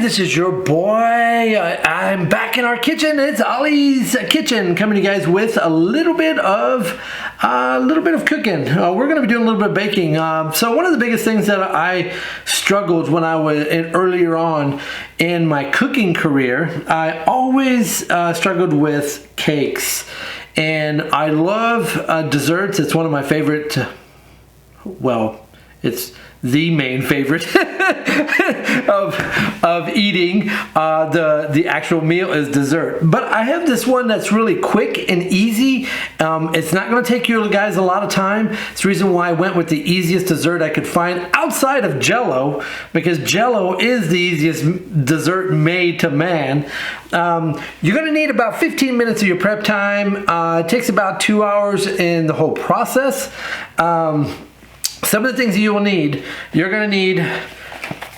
this is your boy. I'm back in our kitchen. It's Olly's kitchen, coming to you guys with a little bit of cooking. We're going to be doing a little bit of baking. So one of the biggest things that I struggled when I was earlier on in my cooking career, I always struggled with cakes, and I love desserts. It's one of my favorite. Well, it's the main favorite of eating. The actual meal is dessert, but I have this one that's really quick and easy. It's not going to take you guys a lot of time. It's the reason why I went with the easiest dessert I could find outside of Jell-O, because Jell-O is the easiest dessert made to man. You're going to need about 15 minutes of your prep time. It takes about 2 hours in the whole process. Some of the things you will need, you're going to need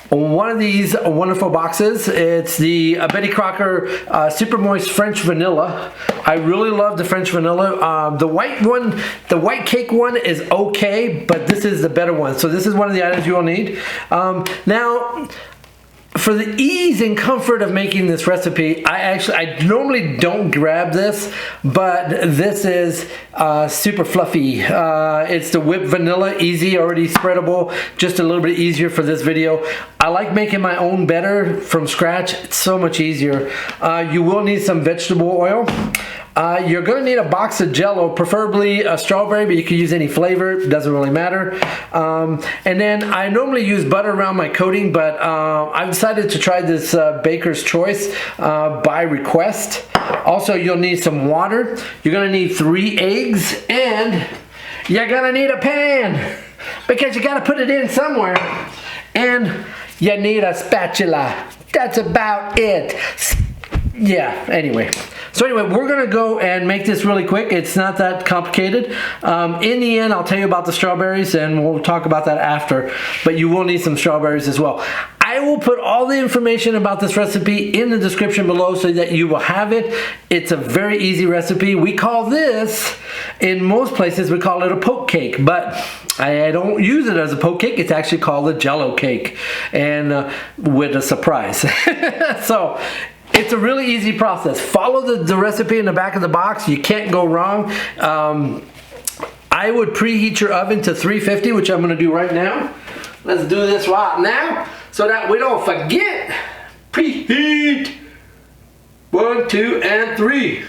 one of these wonderful boxes. It's the Betty Crocker Super Moist French Vanilla. I really love the French Vanilla. The white one, the white cake one is okay, but this is the better one. So this is one of the items you will need. Now, for the ease and comfort of making this recipe, I normally don't grab this, but this is super fluffy. It's the whipped vanilla, easy, already spreadable, just a little bit easier for this video. I like making my own better from scratch. It's so much easier. You will need some vegetable oil. You're going to need a box of Jell-O, preferably a strawberry, but you can use any flavor. It doesn't really matter. And then I normally use butter around my coating, but I've decided to try this Baker's Choice by request. Also, you'll need some water. You're going to need 3 eggs, and you're going to need a pan because you got to put it in somewhere. And you need a spatula. That's about it. Yeah, anyway. So anyway, we're going to go and make this really quick. It's not that complicated. In the end, I'll tell you about the strawberries, and we'll talk about that after. But you will need some strawberries as well. I will put all the information about this recipe in the description below so that you will have it. It's a very easy recipe. We call this, in most places, we call it a poke cake. But I don't use it as a poke cake. It's actually called a Jell-O cake, and with a surprise. So it's a really easy process. Follow the recipe in the back of the box. You can't go wrong. I would preheat your oven to 350, which I'm going to do right now. Let's do this right now so that we don't forget. Preheat. 1, 2, and 3.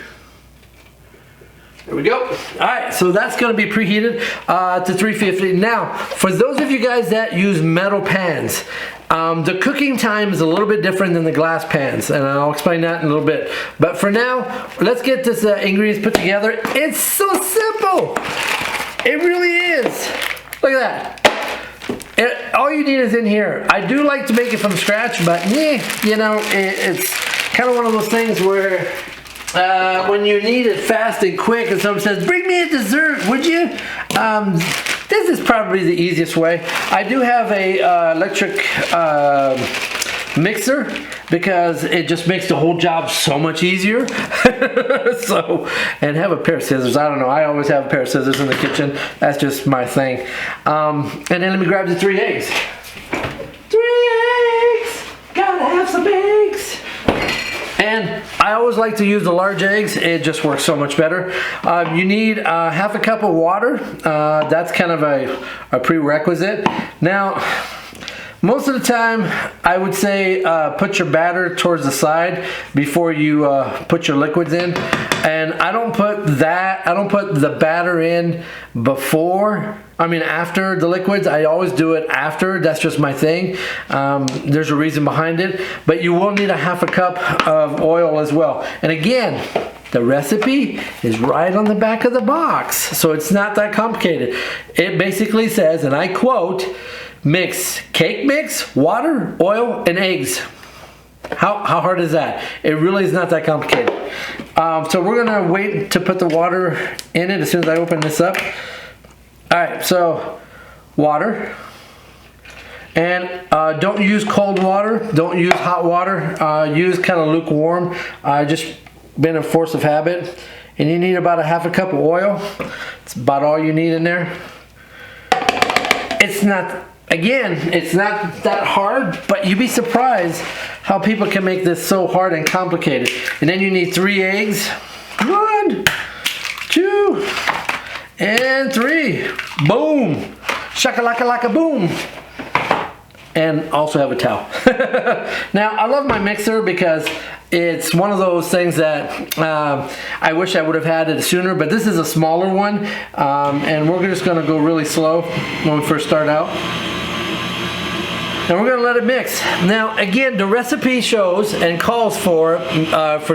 There we go. Alright, so that's going to be preheated to 350. Now, for those of you guys that use metal pans, the cooking time is a little bit different than the glass pans, and I'll explain that in a little bit. But for now, let's get this ingredients put together. It's so simple. It really is. Look at that. All you need is in here. I do like to make it from scratch, but you know, it's kind of one of those things where when you need it fast and quick and someone says, bring me a dessert, would you? This is probably the easiest way. I do have a electric mixer because it just makes the whole job so much easier. So, and have a pair of scissors. I don't know. I always have a pair of scissors in the kitchen. That's just my thing. And then let me grab the 3 eggs. 3 eggs! Gotta have some eggs! And I always like to use the large eggs. It just works so much better. You need half a cup of water. That's kind of a prerequisite. Now, most of the time, I would say put your batter towards the side before you put your liquids in. And I don't put the batter in after the liquids. I always do it after. That's just my thing. There's a reason behind it. But you will need a half a cup of oil as well. And again, the recipe is right on the back of the box. So it's not that complicated. It basically says, and I quote, mix cake mix, water, oil, and eggs. How hard is that? It really is not that complicated. So we're gonna wait to put the water in it as soon as I open this up. Alright, so water. And don't use cold water, don't use hot water, use kind of lukewarm. Just been a force of habit. And you need about a half a cup of oil. It's about all you need in there. It's not Again, it's not that hard, but you'd be surprised how people can make this so hard and complicated. And then you need 3 eggs. 1, 2, and 3. Boom. Shakalaka boom. And also have a towel. Now, I love my mixer because it's one of those things that I wish I would have had it sooner, but this is a smaller one, and we're just gonna go really slow when we first start out. And we're gonna let it mix. Now, again, the recipe shows and calls for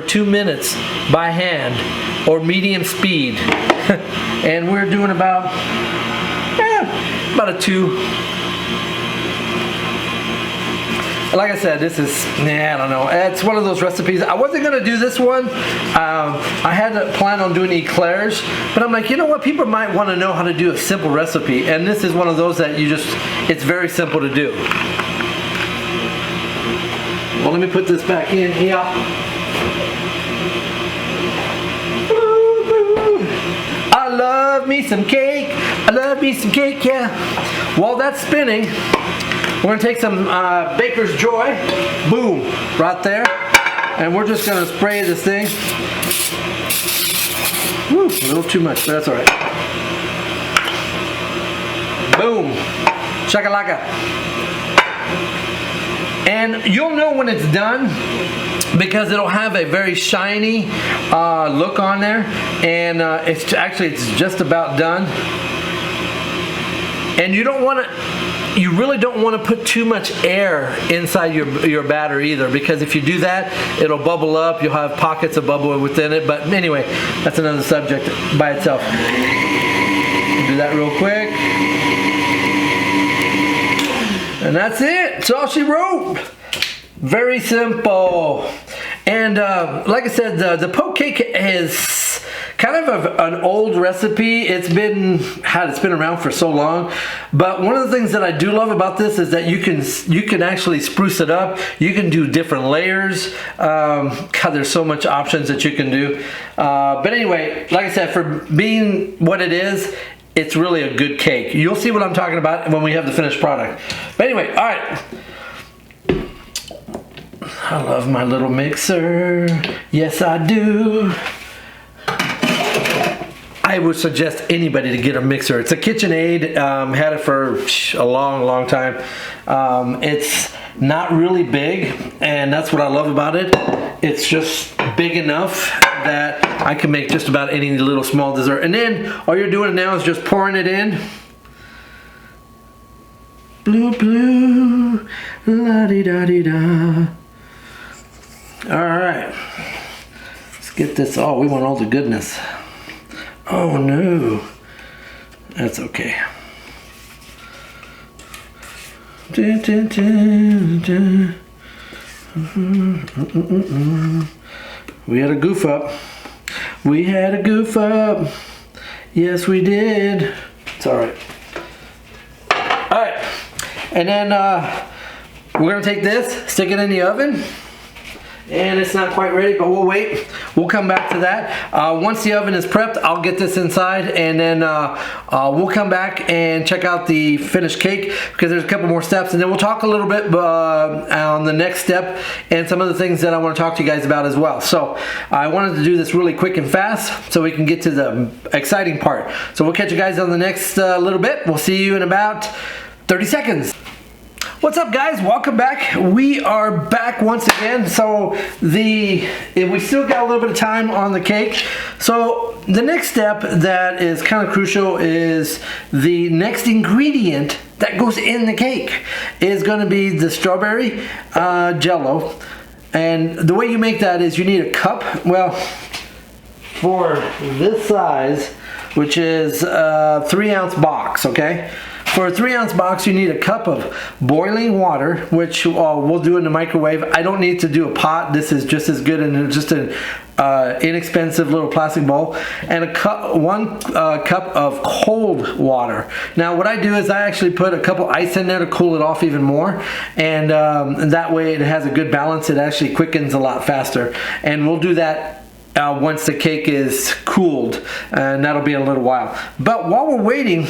2 minutes by hand or medium speed. And we're doing about a 2. Like I said, this is, I don't know. It's one of those recipes. I wasn't gonna do this one. I had to plan on doing eclairs, but I'm like, you know what? People might want to know how to do a simple recipe, and this is one of those that it's very simple to do. Well, let me put this back in here. I love me some cake. I love me some cake, yeah. While that's spinning, we're gonna take some Baker's Joy, boom, right there, and we're just gonna spray this thing. Woo, a little too much, but that's all right. Boom, shakalaka. And you'll know when it's done because it'll have a very shiny look on there, and it's just about done. And you really don't want to put too much air inside your batter either, because if you do that, it'll bubble up. You'll have pockets of bubble within it. But anyway, that's another subject by itself. Do that real quick. And that's it. It's all she wrote. Very simple. And like I said, the poke cake is kind of an old recipe. It's been around for so long. But one of the things that I do love about this is that you can actually spruce it up. You can do different layers. God, there's so much options that you can do. But anyway, like I said, for being what it is, it's really a good cake. You'll see what I'm talking about when we have the finished product. But anyway, all right. I love my little mixer. Yes, I do. I would suggest anybody to get a mixer. It's a KitchenAid. Had it for a long time. It's not really big, and that's what I love about it. It's just big enough that I can make just about any little small dessert. And then all you're doing now is just pouring it in. Blue, blue, la-di-da-di-da. All right, let's get this. Oh, we want all the goodness. Oh no, that's okay. Dun, dun, dun, dun. We had a goof up. We had a goof up. Yes, we did. It's all right. All right, and then we're gonna take this, stick it in the oven. And it's not quite ready, but we'll wait. We'll come back to that. Once the oven is prepped, I'll get this inside, and then we'll come back and check out the finished cake, because there's a couple more steps, and then we'll talk a little bit on the next step and some other things that I want to talk to you guys about as well. So I wanted to do this really quick and fast so we can get to the exciting part. So we'll catch you guys on the next little bit. We'll see you in about 30 seconds. What's up, guys? Welcome back. We are back once again. So we still got a little bit of time on the cake. So the next step that is kind of crucial is the next ingredient that goes in the cake is going to be the strawberry Jell-O. And the way you make that is you need a cup. Well, for this size, which is a 3-ounce box, okay? For a 3-ounce box, you need a cup of boiling water, which we'll do in the microwave. I don't need to do a pot. This is just as good, and it's just an inexpensive little plastic bowl. And one cup of cold water. Now, what I do is I actually put a couple ice in there to cool it off even more, and that way it has a good balance. It actually quickens a lot faster. And we'll do that once the cake is cooled, and that'll be a little while. But while we're waiting,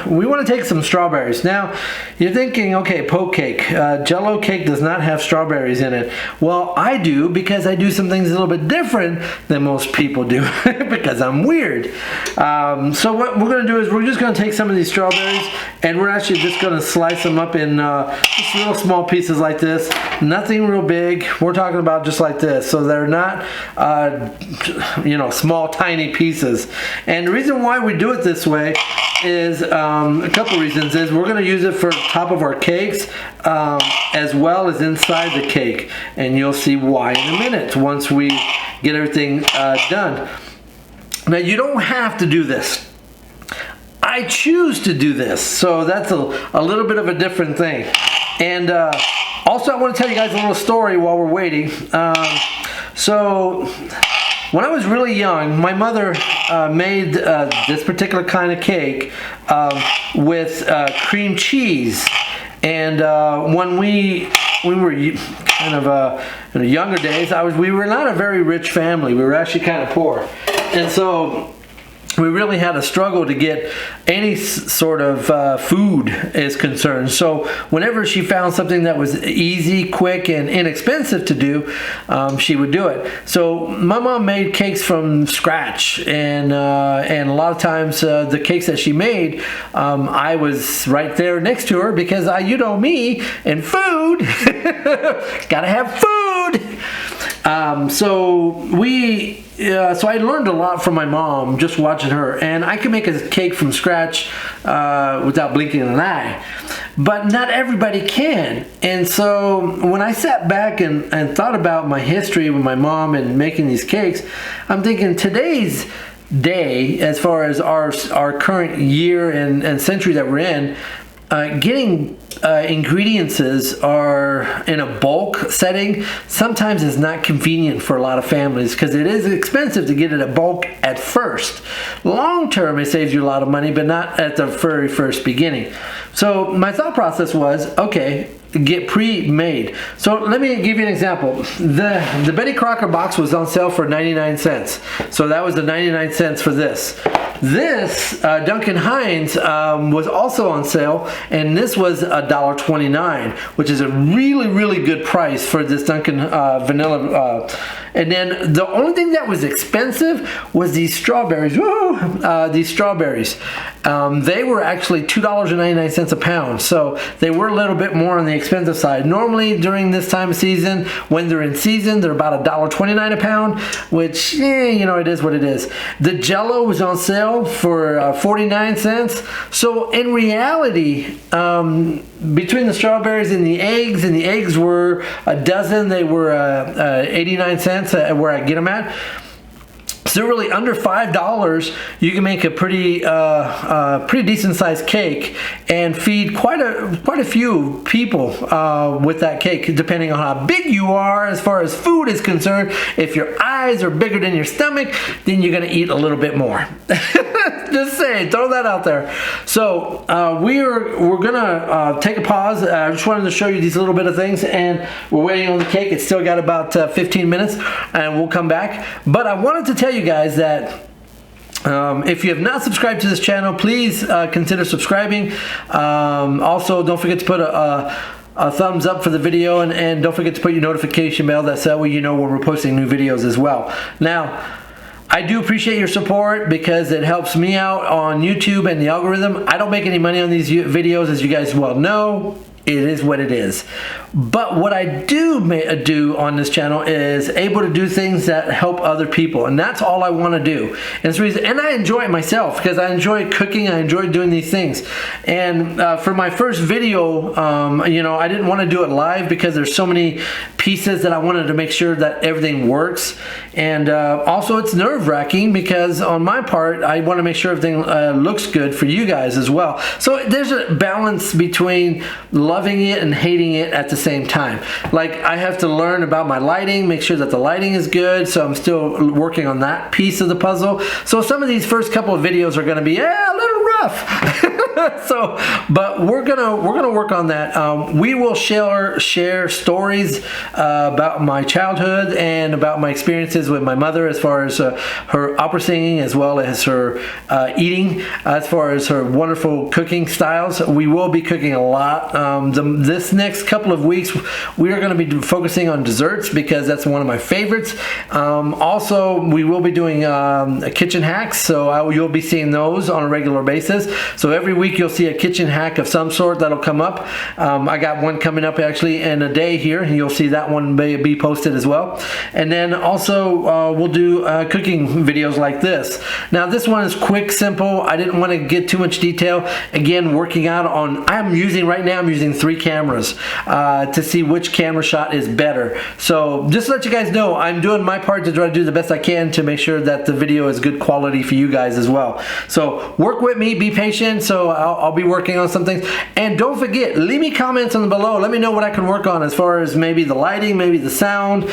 we want to take some strawberries. Now, you're thinking, okay, poke cake. Jell-O cake does not have strawberries in it. Well, I do, because I do some things a little bit different than most people do, because I'm weird. So what we're going to do is we're just going to take some of these strawberries, and we're actually just going to slice them up in just little small pieces like this. Nothing real big. We're talking about just like this. So they're not you know, small tiny pieces. And the reason why we do it this way is a couple reasons. Is we're going to use it for top of our cakes as well as inside the cake, and you'll see why in a minute once we get everything done. Now, you don't have to do this. I choose to do this, so that's a little bit of a different thing. And also, I want to tell you guys a little story while we're waiting. So when I was really young, my mother made this particular kind of cake with cream cheese. And when we were kind of in the younger days, we were not a very rich family. We were actually kind of poor, and so we really had a struggle to get any sort of food is concerned. So whenever she found something that was easy, quick, and inexpensive to do, she would do it. So my mom made cakes from scratch, and a lot of times the cakes that she made, I was right there next to her, because you know me and food, gotta have food. So I learned a lot from my mom just watching her, and I can make a cake from scratch without blinking an eye, but not everybody can. And so when I sat back and thought about my history with my mom and making these cakes, I'm thinking today's day, as far as our current year and century that we're in, getting ingredients are in a bulk setting sometimes is not convenient for a lot of families, because it is expensive to get it at bulk at first. Long term, it saves you a lot of money, but not at the very first beginning. So my thought process was, okay, get pre-made. So let me give you an example. The Betty Crocker box was on sale for 99 cents. So that was the 99 cents for this. This Duncan Hines was also on sale, and this was $1.29, which is a really, really good price for this Duncan vanilla. And then the only thing that was expensive was these strawberries. Woo! These strawberries. They were actually $2.99 a pound, so they were a little bit more on the expensive side. Normally during this time of season, when they're in season, they're about $1.29 a pound, which, you know, it is what it is. The Jell-O was on sale for 49 cents. So in reality, between the strawberries and the eggs were a dozen. They were 89 cents where I get them at. So really under $5, you can make a pretty decent sized cake and feed quite a few people with that cake, depending on how big you are as far as food is concerned. If your eyes are bigger than your stomach, then you're gonna eat a little bit more. Just saying, throw that out there. So we're gonna take a pause. I just wanted to show you these little bit of things, and we're waiting on the cake. It's still got about 15 minutes, and we'll come back. But I wanted to tell you guys that if you have not subscribed to this channel, please consider subscribing. Also, don't forget to put a thumbs up for the video, and don't forget to put your notification bell. That's that way you know when we're posting new videos as well. Now, I do appreciate your support because it helps me out on YouTube and the algorithm. I don't make any money on these videos, as you guys well know. It is what it is. But what I do on this channel is able to do things that help other people, and that's all I want to do. And it's the reason, and I enjoy it myself because I enjoy cooking. I enjoy doing these things. And for my first video, you know, I didn't want to do it live because there's so many pieces that I wanted to make sure that everything works. And also, it's nerve-wracking because on my part, I want to make sure everything looks good for you guys as well. So there's a balance between loving it and hating it at the same time. Like, I have to learn about my lighting, make sure that the lighting is good, so I'm still working on that piece of the puzzle. So some of these first couple of videos are going to be a little rough. enough. So, but we're gonna work on that. We will share stories about my childhood and about my experiences with my mother, as far as her opera singing, as well as her eating, as far as her wonderful cooking styles. We will be cooking a lot. This next couple of weeks, we are going to be focusing on desserts, because that's one of my favorites. Also, we will be doing kitchen hacks, so you'll be seeing those on a regular basis. So every week you'll see a kitchen hack of some sort that'll come up. I got one coming up actually in a day here, and you'll see that one be posted as well. And then also we'll do cooking videos like this. Now this one is quick, simple. I didn't want to get too much detail. Again, working out on, I'm using 3 cameras to see which camera shot is better. So just to let you guys know, I'm doing my part to try to do the best I can to make sure that the video is good quality for you guys as well. So work with me, be patient. So I'll be working on some things. And don't forget, leave me comments on below. Let me know what I can work on, as far as maybe the lighting, maybe the sound,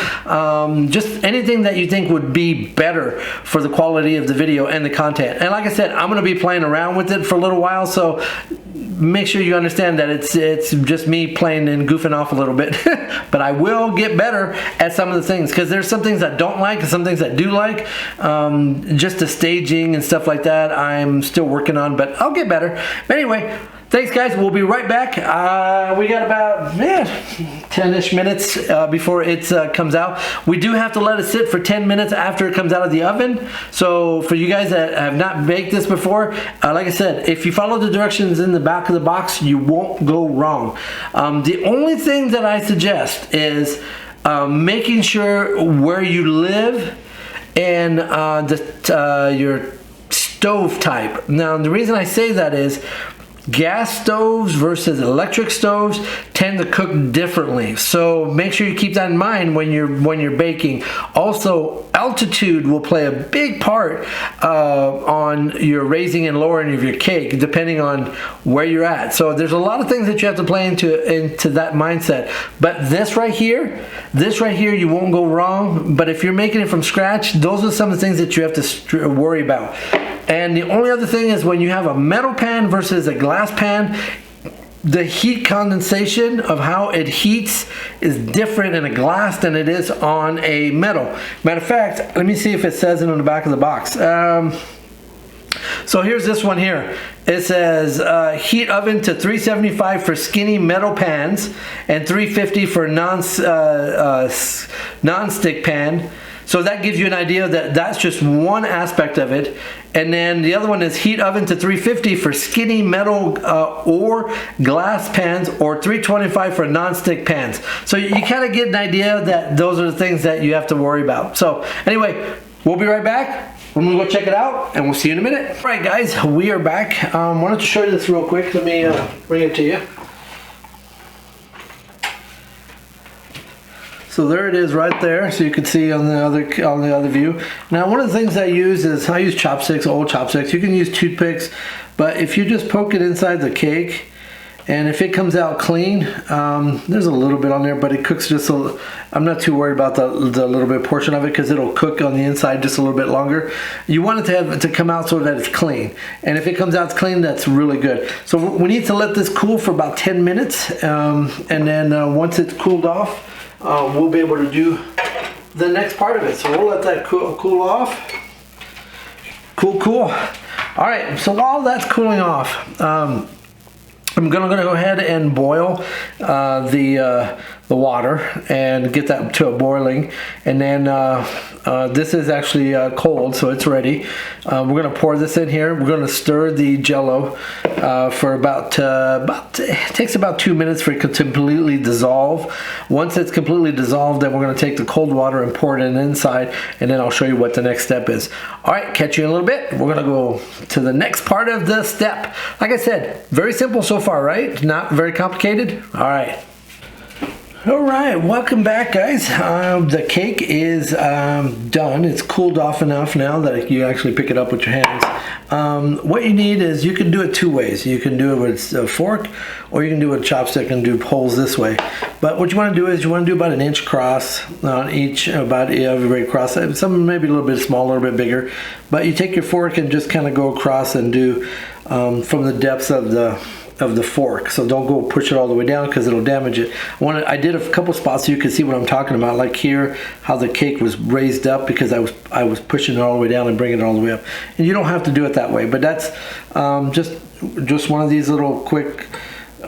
just anything that you think would be better for the quality of the video and the content. And like I said, I'm going to be playing around with it for a little while, so make sure you understand that it's just me playing and goofing off a little bit. But I will get better at some of the things, because there's some things I don't like and some things I do like. Just the staging and stuff like that I'm still working on, but I'll get better. But anyway, thanks guys, we'll be right back. We got about 10-ish minutes before it comes out. We do have to let it sit for 10 minutes after it comes out of the oven. So for you guys that have not baked this before, like I said, if you follow the directions in the back of the box, you won't go wrong. The only thing that I suggest is making sure where you live and your stove type. Now the reason I say that is, gas stoves versus electric stoves tend to cook differently, so make sure you keep that in mind when you're baking. Also, altitude will play a big part on your raising and lowering of your cake, depending on where you're at. So there's a lot of things that you have to play into that mindset. But this right here, you won't go wrong. But if you're making it from scratch, those are some of the things that you have to worry about. And the only other thing is, when you have a metal pan versus a glass pan, the heat condensation of how it heats is different in a glass than it is on a metal. Matter of fact, let me see if it says it on the back of the box. So here's this one here. It says heat oven to 375 for skinny metal pans and 350 for non-stick pan. So that gives you an idea that that's just one aspect of it. And then the other one is heat oven to 350 for skinny metal or glass pans, or 325 for non-stick pans. So you kind of get an idea that those are the things that you have to worry about. So anyway, we'll be right back. We're gonna go check it out, and we'll see you in a minute. All right, guys, we are back. Wanted to show you this real quick. Let me bring it to you. So there it is right there, so you can see on the other view. Now, one of the things I use is I use chopsticks, old chopsticks. You can use toothpicks, but if you just poke it inside the cake, and if it comes out clean, there's a little bit on there, but it cooks just a little. I'm not too worried about the little bit portion of it, because it'll cook on the inside just a little bit longer. You want it to come out so that it's clean, and if it comes out clean, that's really good. So we need to let this cool for about 10 minutes, and then once it's cooled off, we'll be able to do the next part of it. So we'll let that cool off. Cool. All right, so while that's cooling off, I'm gonna go ahead and boil the water and get that to a boiling, and then this is actually cold, so it's ready. We're gonna pour this in here. We're gonna stir the Jell-O for it takes about 2 minutes for it to completely dissolve. Once it's completely dissolved, then we're gonna take the cold water and pour it in inside, and then I'll show you what the next step is. All right, catch you in a little bit. We're gonna go to the next part of the step. Like I said, very simple so far, right? Not very complicated. All right. All right, welcome back, guys. The cake is done. It's cooled off enough now that you actually pick it up with your hands. What you need is, you can do it two ways. You can do it with a fork, or you can do it with a chopstick and do holes this way. But what you want to do is, you want to do about an inch across on each, about every across. Some maybe a little bit smaller, a little bit bigger. But you take your fork and just kind of go across and do from the depths of the fork. So don't go push it all the way down because it'll damage it. I did a couple spots so you can see what I'm talking about, like here, how the cake was raised up because I was pushing it all the way down and bringing it all the way up. And you don't have to do it that way, but that's just one of these little quick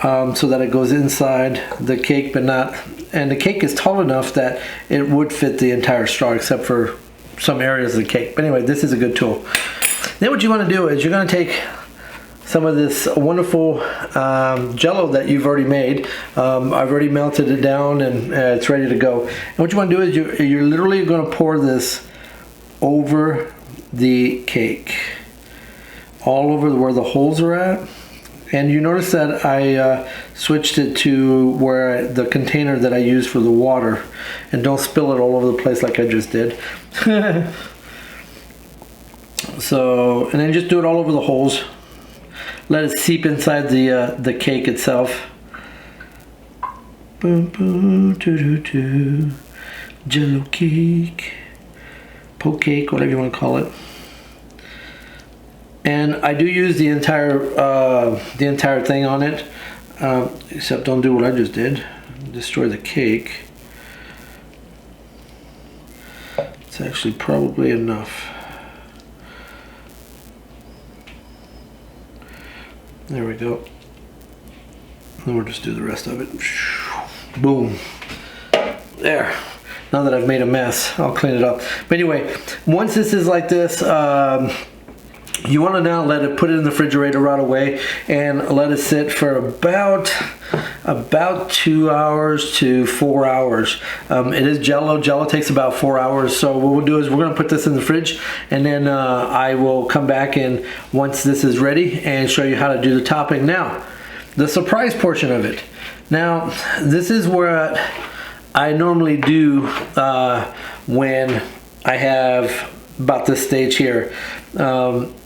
so that it goes inside the cake, but not, and the cake is tall enough that it would fit the entire straw except for some areas of the cake. But anyway, this is a good tool. Then what you want to do is, you're going to take some of this wonderful Jell-O that you've already made. I've already melted it down and it's ready to go. And what you want to do is, you're literally going to pour this over the cake, all over where the holes are at. And you notice that I switched it to where the container that I use for the water, and don't spill it all over the place like I just did. So, and then just do it all over the holes. Let it seep inside the cake itself. Boom, boom, Jello cake, poke cake, whatever you want to call it. And I do use the entire thing on it, except don't do what I just did, destroy the cake. It's actually probably enough. There we go. And we'll just do the rest of it. Boom. There. Now that I've made a mess, I'll clean it up. But anyway, once this is like this, you want to now put it in the refrigerator right away and let it sit for about 2 hours to 4 hours. It is Jell-O. Jell-O takes about 4 hours. So what we'll do is, we're going to put this in the fridge, and then I will come back in once this is ready and show you how to do the topping. Now, the surprise portion of it. Now, this is where I normally do when I have about this stage here.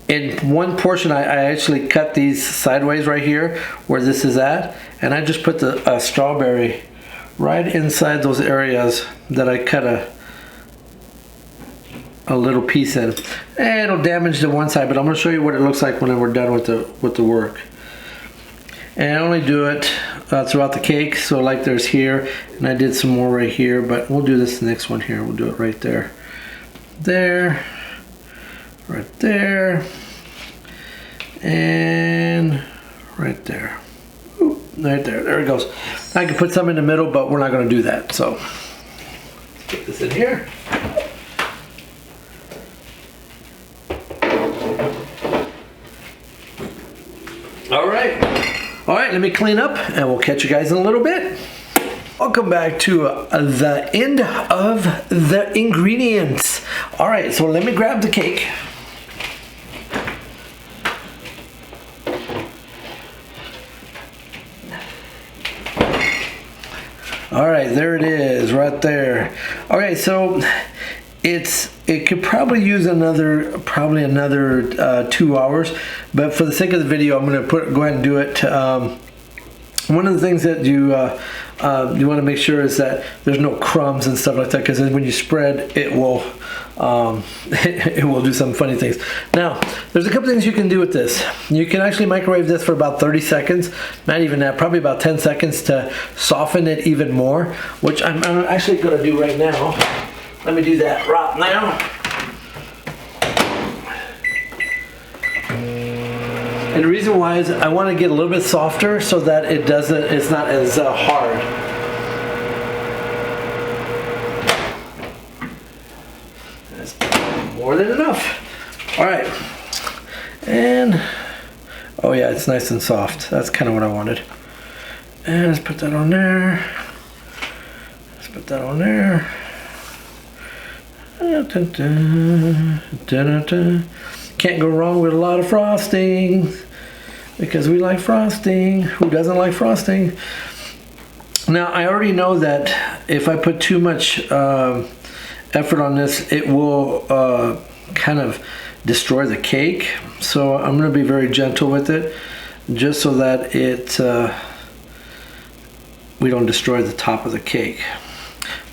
In one portion, I actually cut these sideways right here where this is at, and I just put the strawberry right inside those areas that I cut a little piece in. And it'll damage the one side, but I'm going to show you what it looks like when we're done with the work. And I only do it throughout the cake, so like there's here, and I did some more right here, but we'll do this next one here. We'll do it right there. There. Right there, and right there. Ooh, right there. There it goes. I could put some in the middle, but we're not going to do that. So let's put this in here. All right. All right, let me clean up, and we'll catch you guys in a little bit. Welcome back to the end of the ingredients. All right, so let me grab the cake. All right, there it is, right there. All right, so it could probably use another 2 hours, but for the sake of the video, I'm going to go ahead and do it. One of the things that you want to make sure is that there's no crumbs and stuff like that, because then when you spread, it will it will do some funny things. Now, there's a couple things you can do with this. You can actually microwave this for about 30 seconds, not even that, probably about 10 seconds to soften it even more, which I'm actually going to do right now. Let me do that right now. And the reason why is I want to get a little bit softer so that it's not as hard. That's more than enough. All right. And, oh yeah, it's nice and soft. That's kind of what I wanted. And let's put that on there. Let's put that on there. Can't go wrong with a lot of frosting, because we like frosting. Who doesn't like frosting? Now, I already know that if I put too much effort on this, it will kind of destroy the cake. So I'm going to be very gentle with it, just so that we don't destroy the top of the cake,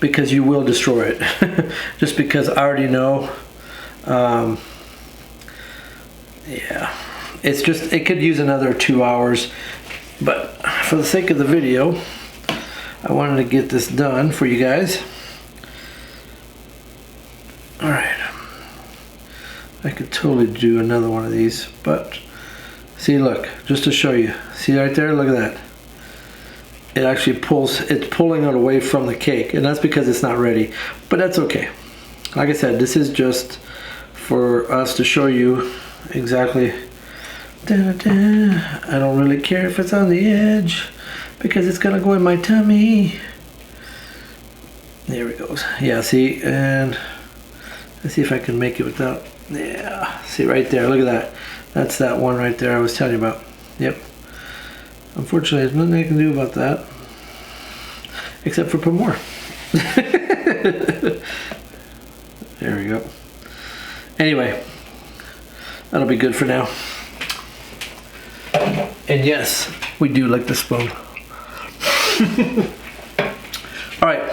because you will destroy it. Just because I already know. Yeah, it's just, it could use another 2 hours, but for the sake of the video, I wanted to get this done for you guys. All right, I could totally do another one of these, but see, look, just to show you, see right there, look at that. It actually pulls, it's pulling it away from the cake, and that's because it's not ready, but that's okay. Like I said, this is just for us to show you exactly. I don't really care if it's on the edge, because it's gonna go in my tummy. There it goes. Yeah, see, and let's see if I can make it without. Yeah, see right there, look at that. That's that one right there I was telling you about. Yep. Unfortunately, there's nothing I can do about that, except for put more. There we go. Anyway, that'll be good for now. And yes, we do like the spoon. All right,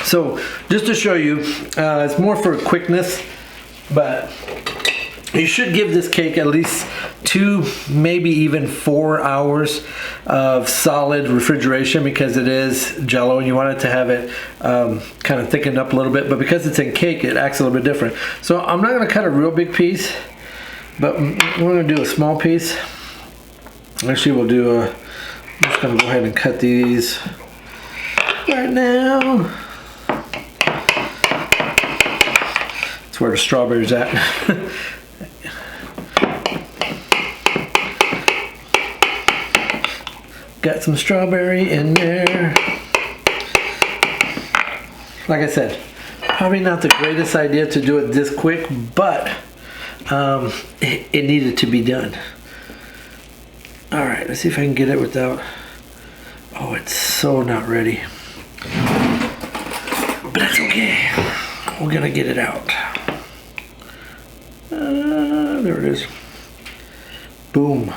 so just to show you, it's more for quickness, but you should give this cake at least 2, maybe even 4 hours of solid refrigeration, because it is Jell-O and you want it to have it kind of thickened up a little bit, but because it's in cake, it acts a little bit different. So I'm not going to cut a real big piece, but we're going to do a small piece. Actually, we'll do I'm just going to go ahead and cut these right now. That's where the strawberry's at. Got some strawberry in there. Like I said, probably not the greatest idea to do it this quick, but it needed to be done. All right, let's see if I can get it without. Oh, it's so not ready. But that's okay. We're gonna get it out. There it is. Boom.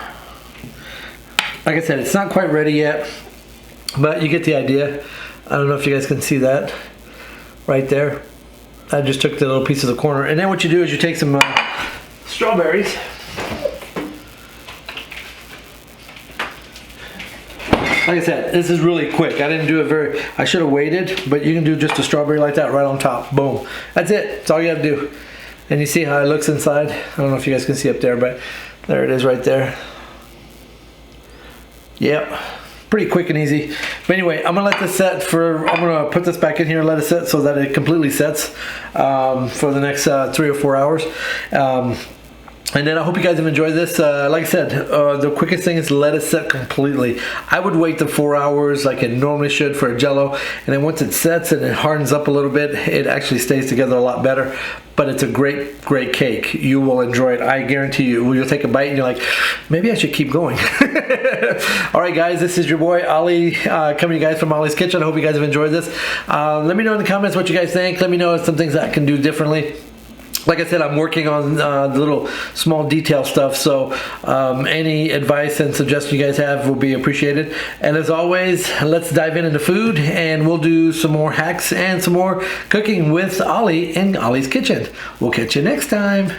Like I said, it's not quite ready yet, but you get the idea. I don't know if you guys can see that right there. I just took the little piece of the corner, and then what you do is you take some strawberries. Like I said, this is really quick. I didn't do it I should have waited, but you can do just a strawberry like that right on top. Boom. That's it. That's all you have to do. And you see how it looks inside? I don't know if you guys can see up there, but there it is right there. Yep. Pretty quick and easy. But anyway, I'm gonna let this set I'm gonna put this back in here and let it set so that it completely sets for the next 3 or 4 hours. And then I hope you guys have enjoyed this. Like I said, the quickest thing is to let it set completely. I would wait the 4 hours like it normally should for a Jell-O, and then once it sets and it hardens up a little bit, it actually stays together a lot better. But it's a great, great cake. You will enjoy it. I guarantee you. You'll take a bite and you're like, maybe I should keep going. All right, guys, this is your boy Ollie coming to you guys from Ollie's Kitchen. I hope you guys have enjoyed this. Let me know in the comments what you guys think. Let me know some things that I can do differently. Like I said, I'm working on the little small detail stuff, so any advice and suggestions you guys have will be appreciated. And as always, let's dive into food, and we'll do some more hacks and some more cooking with Ollie in Ollie's Kitchen. We'll catch you next time.